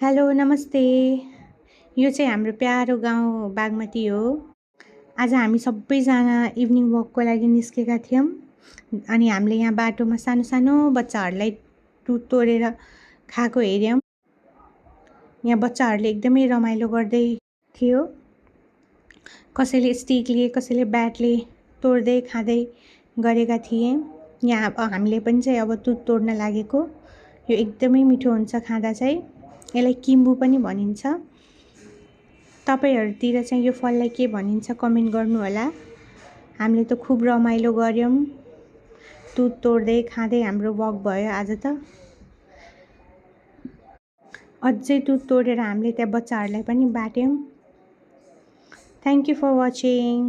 Hello नमस्ते। यो चाहिँ हाम्रो प्यारो गाउँ बागमती हो। आज हामी सबैजना इभिनिङ वकको लागि निस्केका थियौँ। अनि हामीले यहाँ बाटोमा सानो सानो बच्चाहरूलाई दुध तोडेर खाएको हेऱ्यौँ। यहाँ बच्चाहरूले एकदमै रमाइलो गर्दै थियो। कसैले स्टिकले कसैले ब्याटले तोड्दै खाँदै गरेका थिए। यहाँ अब हामीले पनि चाहिँ अब दुध तोड्न लागेको। यो एकदमै मिठो हुन्छ खाँदा चाहिँ। यसलाई किम्बु पनि भनिन्छ। तपाईहरुतिर चाहिँ यो फललाई के भनिन्छ कमेन्ट गर्नु होला। हामीले त खूब रमाइलो गर्यौं। दुध तोड्दै खाँदै हाम्रो वक भयो आज त। अझै दुध तोडेर हामीले त्यहाँ बच्चाहरूलाई पनि बाट्यौं। Thank you for watching.